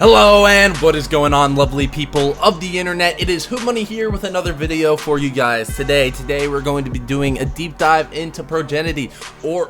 Hello and what is going on, lovely people of the internet? It is Hootmoney here with another video for you guys today. We're going to be doing a deep dive into progenity, or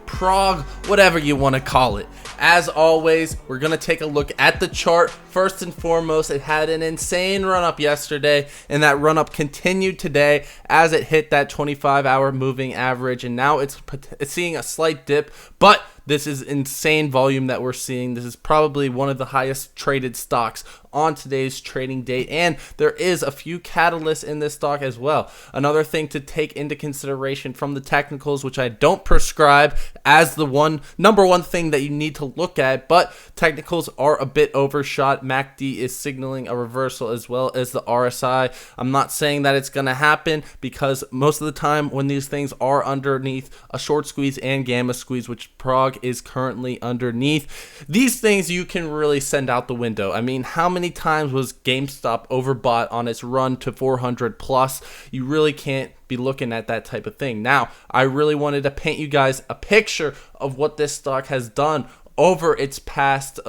PROG, whatever you want to call it. As always, we're going to take a look at the chart. First and foremost, it had an insane run up yesterday, and that run up continued today as it hit that 25-hour moving average, and now it's seeing a slight dip, but this is insane volume that we're seeing. This is probably one of the highest traded stocks on today's trading date, and there is a few catalysts in this stock as well. Another thing to take into consideration from the technicals, which I don't prescribe as the number one thing that you need to look at, but technicals are a bit overshot. MACD is signaling a reversal as well as the RSI. I'm not saying that it's going to happen, because most of the time when these things are underneath a short squeeze and gamma squeeze, which PROG is currently underneath, these things you can really send out the window. I mean, how many times was GameStop overbought on its run to 400 plus? You really can't be looking at that type of thing. Now, I really wanted to paint you guys a picture of what this stock has done over its past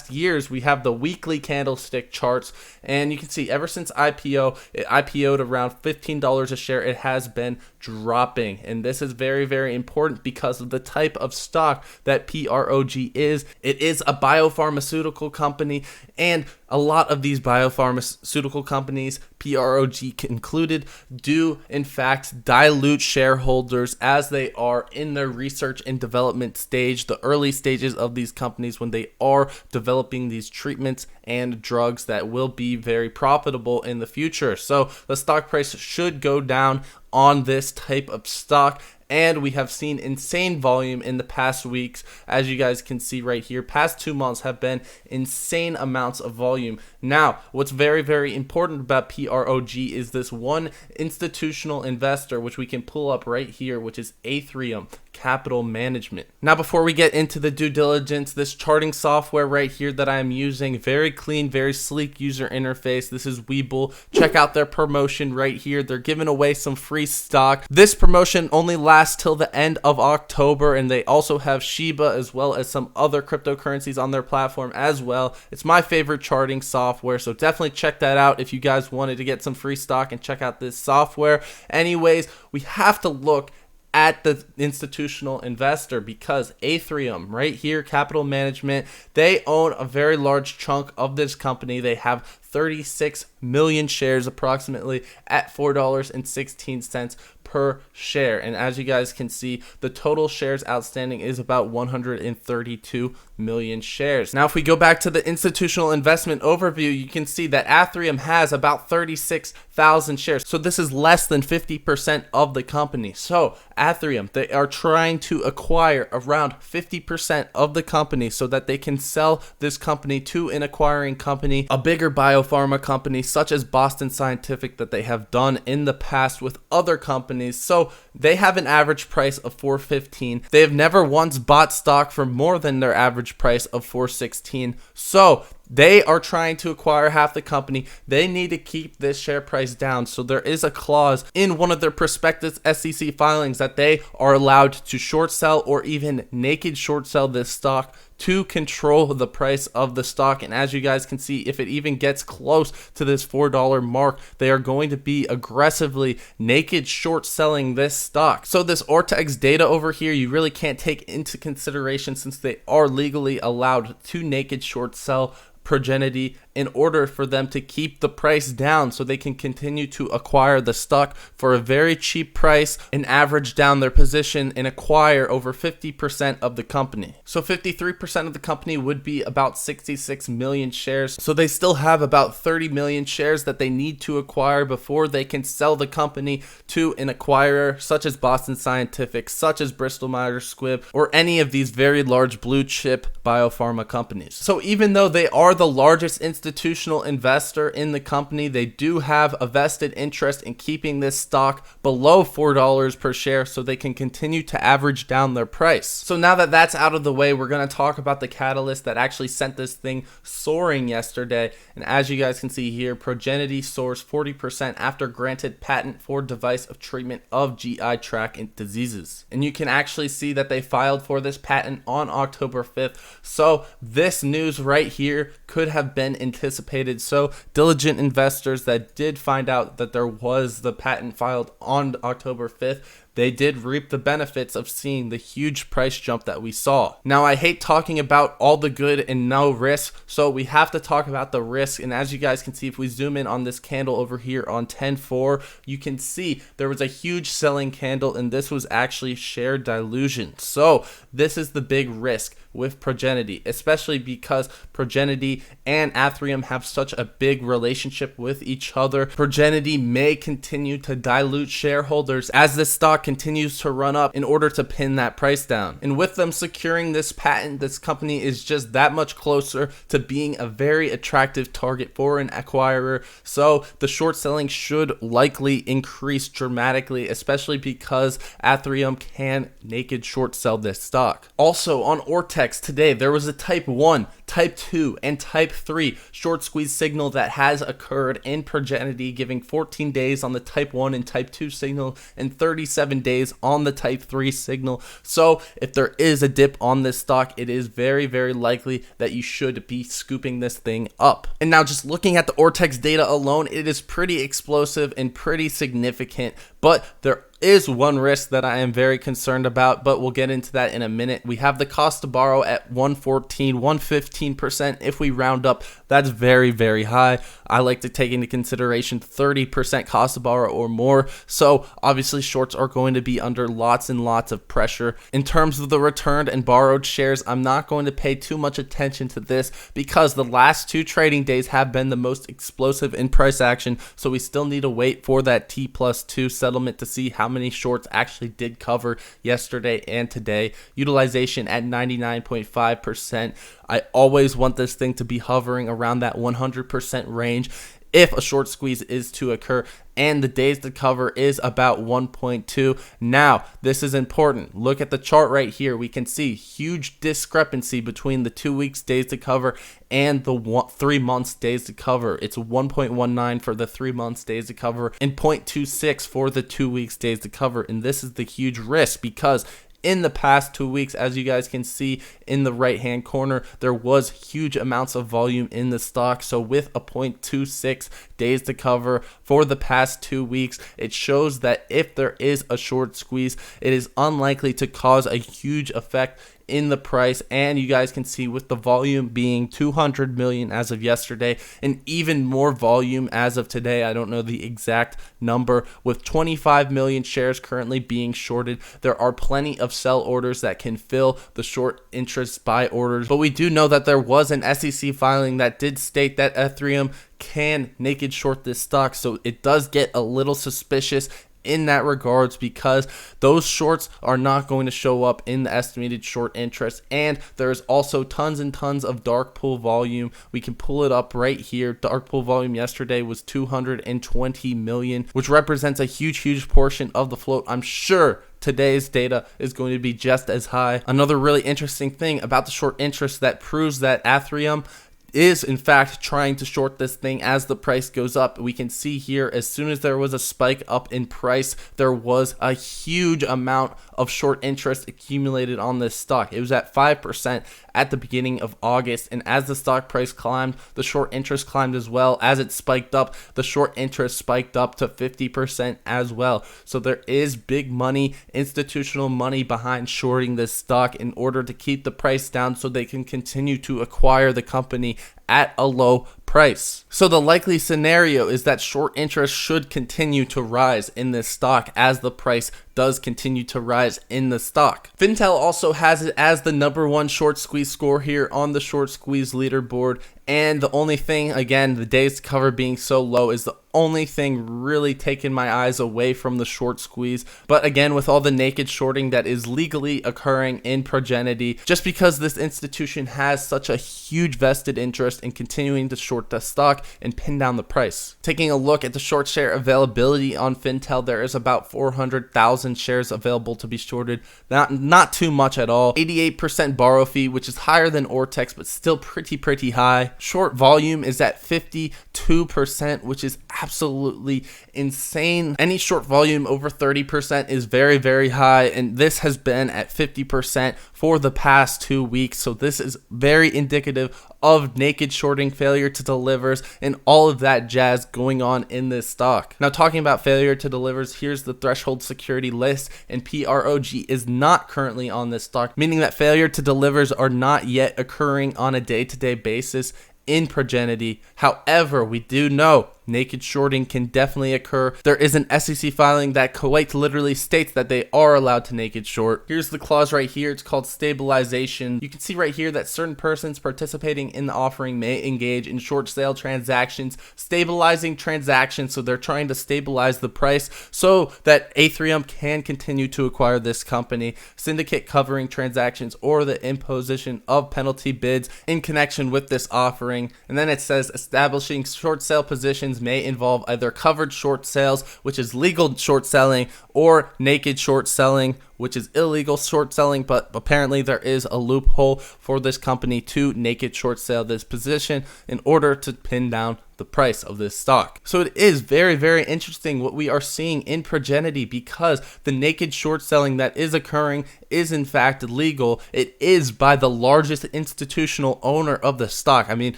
years. We have the weekly candlestick charts, and you can see ever since IPO, it IPO'd around $15 a share. It has been dropping, and this is very, very important because of the type of stock that PROG is. It is a biopharmaceutical company, and a lot of these biopharmaceutical companies, PROG included, do in fact dilute shareholders as they are in their research and development stage, the early stages of these companies when they are developing these treatments and drugs that will be very profitable in the future. So the stock price should go down on this type of stock, and we have seen insane volume in the past weeks. As you guys can see right here, past 2 months have been insane amounts of volume. Now, what's very, very important about PROG is this one institutional investor, which we can pull up right here, which is Ater Capital Management. Now, before we get into the due diligence, this charting software right here that I am using, very clean, very sleek user interface. This is WeBull. Check out their promotion right here. They're giving away some free stock. This promotion only lasts till the end of October, and they also have Shiba as well as some other cryptocurrencies on their platform as well. It's my favorite charting software, so definitely check that out if you guys wanted to get some free stock and check out this software. Anyways, we have to look at the institutional investor, because Ater right here, Capital Management, they own a very large chunk of this company. They have 36 million shares approximately at $4.16 per share, and as you guys can see, the total shares outstanding is about 132 million shares. Now, if we go back to the institutional investment overview, you can see that Ater has about 36,000 shares, so this is less than 50% of the company. So Ater, they are trying to acquire around 50% of the company so that they can sell this company to an acquiring company, a bigger biopharma company such as Boston Scientific, that they have done in the past with other companies. So they have an average price of $4.15. They have never once bought stock for more than their average price of $4.16. So they are trying to acquire half the company. They need to keep this share price down. So there is a clause in one of their prospectus SEC filings that they are allowed to short sell or even naked short sell this stock to control the price of the stock. And as you guys can see, if it even gets close to this $4 mark, they are going to be aggressively naked short selling this stock. So this Ortex data over here, you really can't take into consideration, since they are legally allowed to naked short sell progenity in order for them to keep the price down so they can continue to acquire the stock for a very cheap price and average down their position and acquire over 50% of the company. So 53% of the company would be about 66 million shares. So they still have about 30 million shares that they need to acquire before they can sell the company to an acquirer such as Boston Scientific, such as Bristol Myers Squibb, or any of these very large blue chip biopharma companies. So even though they are the largest institution institutional investor in the company. They do have a vested interest in keeping this stock below $4 per share so they can continue to average down their price. So now that that's out of the way, we're going to talk about the catalyst that actually sent this thing soaring yesterday. And as you guys can see here, Progenity soars 40% after granted patent for device of treatment of GI tract diseases. And you can actually see that they filed for this patent on October 5th. So this news right here could have been anticipated. So diligent investors that did find out that there was the patent filed on October 5th, they did reap the benefits of seeing the huge price jump that we saw. Now, I hate talking about all the good and no risk, so we have to talk about the risk. And as you guys can see, if we zoom in on this candle over here on 10-4, you can see there was a huge selling candle, and this was actually share dilution. So this is the big risk with Progenity, especially because Progenity and Aetherium have such a big relationship with each other. Progenity may continue to dilute shareholders as this stock continues to run up in order to pin that price down. And with them securing this patent, this company is just that much closer to being a very attractive target for an acquirer. So the short selling should likely increase dramatically, especially because Aetherium can naked short sell this stock. Also on Ortex today, there was a type 1, type 2, and type 3 short squeeze signal that has occurred in Progenity, giving 14 days on the type 1 and type 2 signal and 37 days on the type 3 signal. So if there is a dip on this stock, it is very, very likely that you should be scooping this thing up. And now just looking at the Ortex data alone, it is pretty explosive and pretty significant, but there is one risk that I am very concerned about, but we'll get into that in a minute. We have the cost to borrow at 115% if we round up. That's very, very high. I like to take into consideration 30% cost to borrow or more. So obviously shorts are going to be under lots and lots of pressure. In terms of the returned and borrowed shares, I'm not going to pay too much attention to this because the last 2 trading days have been the most explosive in price action. So we still need to wait for that T+2 settlement to see how many shorts actually did cover yesterday and today. Utilization at 99.5%. I always want this thing to be hovering around that 100% range if a short squeeze is to occur, and the days to cover is about 1.2. Now, this is important. Look at the chart right here. We can see huge discrepancy between the 2 weeks days to cover and the 3 months days to cover. It's 1.19 for the 3 months days to cover and 0.26 for the 2 weeks days to cover. And this is the huge risk because in the past 2 weeks, as you guys can see in the right hand corner, there was huge amounts of volume in the stock. So with a 0.26 days to cover for the past 2 weeks, it shows that if there is a short squeeze, it is unlikely to cause a huge effect in the price. And you guys can see with the volume being 200 million as of yesterday and even more volume as of today, I don't know the exact number, with 25 million shares currently being shorted, there are plenty of sell orders that can fill the short interest buy orders. But we do know that there was an SEC filing that did state that Aetherium can naked short this stock, so it does get a little suspicious in that regards because those shorts are not going to show up in the estimated short interest. And there's also tons and tons of dark pool volume. We can pull it up right here. Dark pool volume yesterday was 220 million, which represents a huge portion of the float. I'm sure today's data is going to be just as high. Another really interesting thing about the short interest that proves that Aetherium is in fact trying to short this thing as the price goes up. We can see here as soon as there was a spike up in price, there was a huge amount of short interest accumulated on this stock. It was at 5% at the beginning of August, and as the stock price climbed, the short interest climbed as well. As it spiked up, the short interest spiked up to 50% as well. So there is big money, institutional money behind shorting this stock in order to keep the price down so they can continue to acquire the company at a low price. So the likely scenario is that short interest should continue to rise in this stock as the price does continue to rise in the stock. Fintel also has it as the #1 short squeeze score here on the short squeeze leaderboard. And the only thing, again, the days to cover being so low is the only thing really taking my eyes away from the short squeeze. But again, with all the naked shorting that is legally occurring in Progenity, just because this institution has such a huge vested interest in continuing to short short the stock and pin down the price. Taking a look at the short share availability on Fintel, there is about 400,000 shares available to be shorted. Not too much at all. 88% borrow fee, which is higher than Ortex, but still pretty high. Short volume is at 52%, which is absolutely insane. Any short volume over 30% is very high, and this has been at 50% for the past 2 weeks. So this is very indicative of naked shorting, failure to delivers, and all of that jazz going on in this stock. Now, talking about failure to delivers, here's the threshold security list, and PROG is not currently on this stock, meaning that failure to delivers are not yet occurring on a day-to-day basis in Progenity. However, we do know naked shorting can definitely occur. There is an SEC filing that quite literally states that they are allowed to naked short. Here's the clause right here. It's called stabilization. You can see right here that certain persons participating in the offering may engage in short sale transactions, stabilizing transactions. So they're trying to stabilize the price so that Aetherium can continue to acquire this company, syndicate covering transactions, or the imposition of penalty bids in connection with this offering. And then it says establishing short sale positions may involve either covered short sales, which is legal short selling, or naked short selling, which is illegal short selling, but apparently there is a loophole for this company to naked short sell this position in order to pin down the price of this stock. So it is very interesting what we are seeing in Progenity, because the naked short selling that is occurring is in fact legal. It is by the largest institutional owner of the stock. I mean,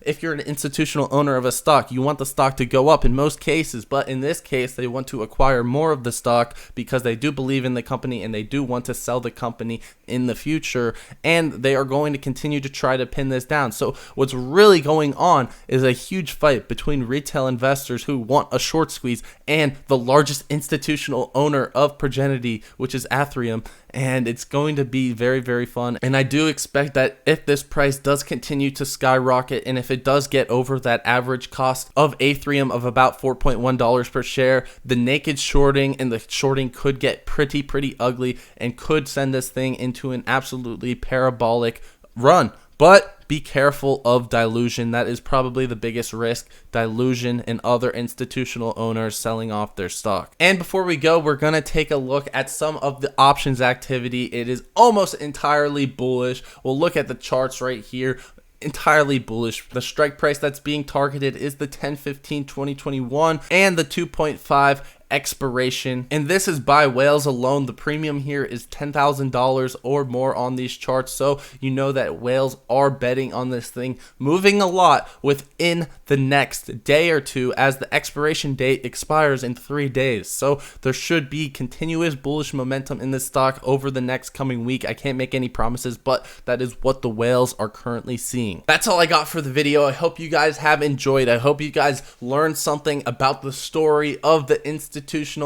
if you're an institutional owner of a stock, you want the stock to go up in most cases, but in this case, they want to acquire more of the stock because they do believe in the company and they do want to sell the company in the future, and they are going to continue to try to pin this down. So what's really going on is a huge fight between retail investors who want a short squeeze and the largest institutional owner of Progenity, which is Aetherium, and it's going to be very fun. And I do expect that if this price does continue to skyrocket, and if it does get over that average cost of Aetherium of about $4.1 per share, the naked shorting and the shorting could get pretty ugly and could send this thing into an absolutely parabolic run. But be careful of dilution. That is probably the biggest risk, dilution and other institutional owners selling off their stock. And before we go, we're going to take a look at some of the options activity. It is almost entirely bullish. We'll look at the charts right here. Entirely bullish. The strike price that's being targeted is the 10/15/2021 and the 2.5 expiration, and this is by whales alone. The premium here is $10,000 or more on these charts, so you know that whales are betting on this thing moving a lot within the next day or two, as the expiration date expires in 3 days. So there should be continuous bullish momentum in this stock over the next coming week. I can't make any promises, but that is what the whales are currently seeing. That's all I got for the video. I hope you guys have enjoyed. I hope you guys learned something about the story of the institutional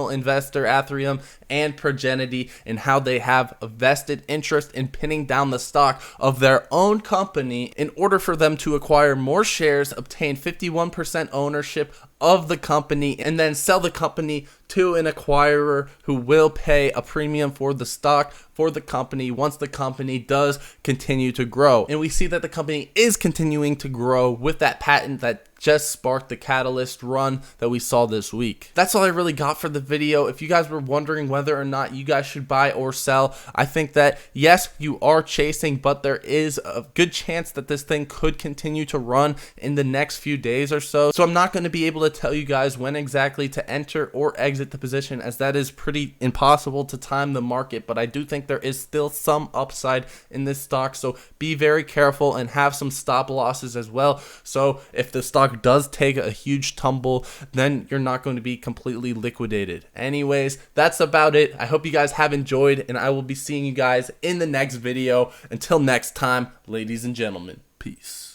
investor Aetherium and Progenity, and how they have a vested interest in pinning down the stock of their own company in order for them to acquire more shares, obtain 51% ownership of the company, and then sell the company to an acquirer who will pay a premium for the stock for the company once the company does continue to grow. And we see that the company is continuing to grow with that patent that just sparked the catalyst run that we saw this week. That's all I really got for the video. If you guys were wondering whether or not you guys should buy or sell, I think that yes, you are chasing, but there is a good chance that this thing could continue to run in the next few days or so. So I'm not going to be able to tell you guys when exactly to enter or exit the position, as that is pretty impossible to time the market, but I do think there is still some upside in this stock, so be very careful and have some stop losses as well. So if the stock does take a huge tumble, then you're not going to be completely liquidated. Anyways, that's about it. I hope you guys have enjoyed, and I will be seeing you guys in the next video. Until next time, ladies and gentlemen, peace.